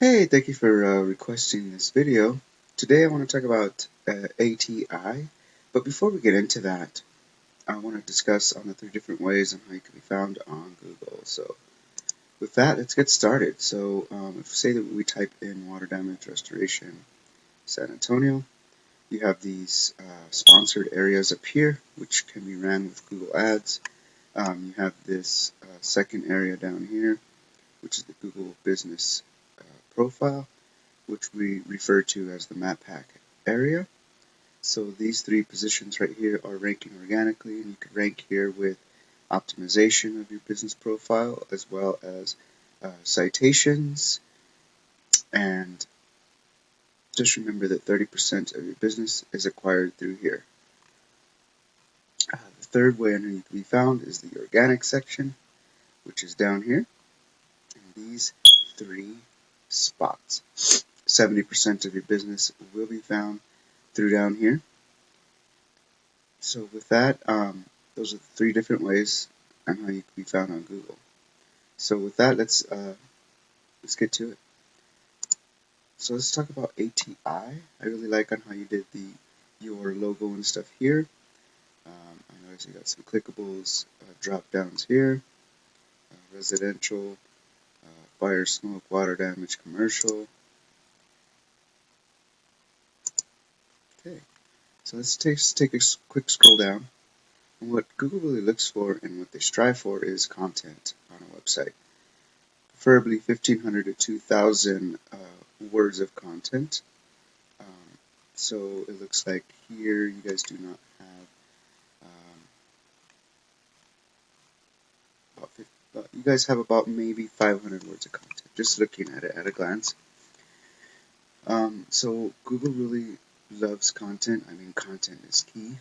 Hey, thank you for requesting this video. Today I want to talk about ATI, but before we get into that, I want to discuss on the three different ways on how you can be found on Google. So with that, let's get started. So if say that we type in water damage restoration San Antonio, you have these sponsored areas up here, which can be ran with Google Ads. You have this second area down here, which is the Google Business profile, which we refer to as the map pack area. So these three positions right here are ranking organically, and you can rank here with optimization of your business profile as well as citations. And just remember that 30% of your business is acquired through here. The third way on how you can be found is the organic section, which is down here in these three spots. 70% of your business will be found through down here. So with that, those are the three different ways on how you can be found on Google. So with that, let's get to it. So let's talk about ATI. I really like on how you did your logo and stuff here. I noticed you got some clickables, drop downs here, residential, fire, smoke, water damage, commercial. Okay, so let's take a quick scroll down. And what Google really looks for and what they strive for is content on a website. Preferably 1,500 to 2,000 words of content. So it looks like here you guys do not have you guys have about maybe 500 words of content, just looking at it at a glance. So Google really loves content. I mean, content is key.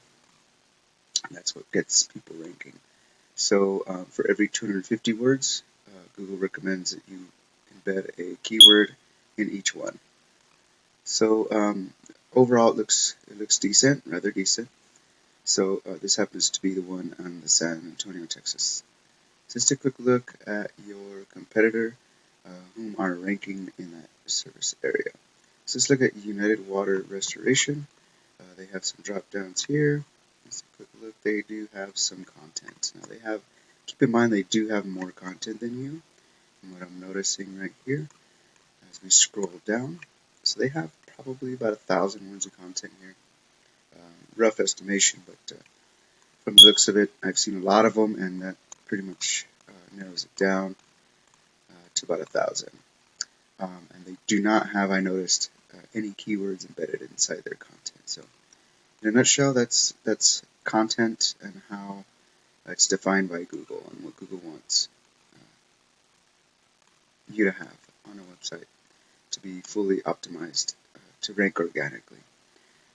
That's what gets people ranking. So for every 250 words, Google recommends that you embed a keyword in each one. So overall, it looks decent, rather decent. So this happens to be the one on the San Antonio, Texas. So let's take a quick look at your competitor, whom are ranking in that service area. So let's look at United Water Restoration. They have some drop downs here. Let's take a quick look. They do have some content. Now keep in mind they do have more content than you, from what I'm noticing right here as we scroll down. So they have probably about 1,000 words of content here. Rough estimation, but from the looks of it, I've seen a lot of them, and that pretty much narrows it down to about 1,000. And they do not have, I noticed, any keywords embedded inside their content. So, in a nutshell, that's content and how it's defined by Google and what Google wants you to have on a website to be fully optimized to rank organically.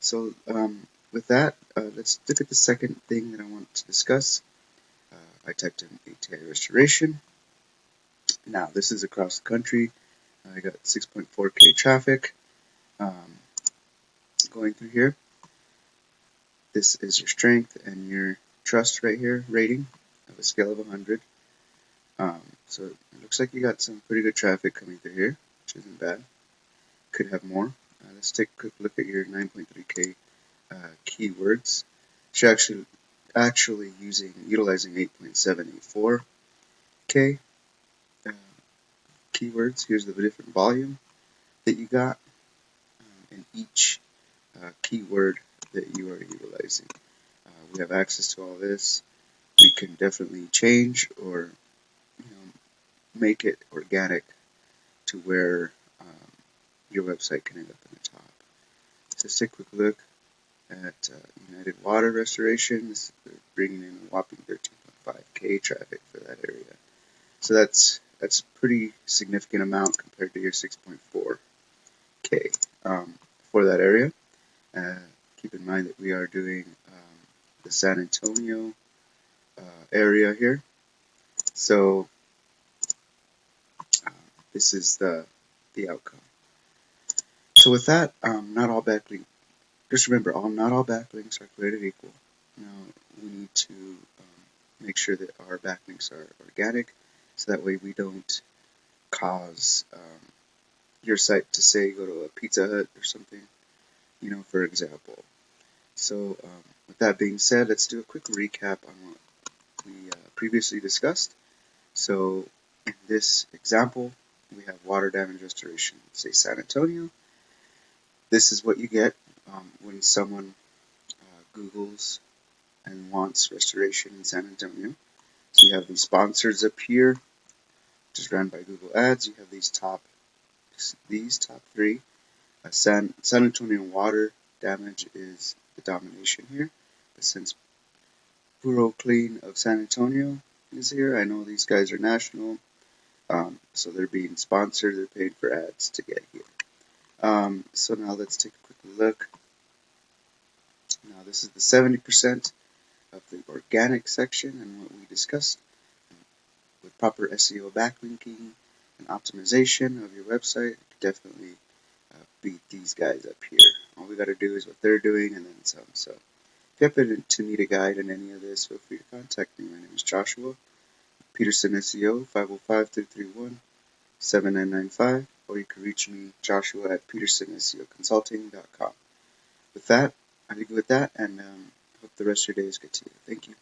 So, with that, let's look at the second thing that I want to discuss. I typed in ATI restoration. Now, this is across the country. I got 6.4K traffic going through here. This is your strength and your trust right here, rating of a scale of 100. So it looks like you got some pretty good traffic coming through here, which isn't bad. Could have more. Let's take a quick look at your 9.3K keywords. You're actually utilizing 8.784K keywords. Here's the different volume that you got in each keyword that you are utilizing. We have access to all this. We can definitely change or make it organic to where your website can end up in the top. So let's take a quick look at United Water Restoration. They're bringing in a whopping 13.5K traffic for that area. So that's a pretty significant amount compared to your 6.4K for that area. Keep in mind that we are doing the San Antonio area here. So this is the outcome. So with that, not all backlinks. Just remember, not all backlinks are created equal. Now we need to make sure that our backlinks are organic, so that way we don't cause your site to say go to a Pizza Hut or something, for example. So with that being said, let's do a quick recap on what we previously discussed. So in this example, we have water damage restoration, say San Antonio. This is what you get when someone Googles and wants restoration in San Antonio. So you have these sponsors up here, which is run by Google Ads. You have these top three. San Antonio water damage is the domination here. But since Bureau Clean of San Antonio is here, I know these guys are national, so they're being sponsored. They're paid for ads to get here. So now let's take a quick look. Now this is the 70% of the organic section and what we discussed. With proper SEO backlinking and optimization of your website, definitely beat these guys up here. All we got to do is what they're doing and then some. So if you happen to need a guide in any of this, feel free to contact me. My name is Joshua, Peterson SEO, 505-331-7995, or you can reach me, Joshua, at petersonseoconsulting.com. With that, I leave you with that, and hope the rest of your day is good to you. Thank you.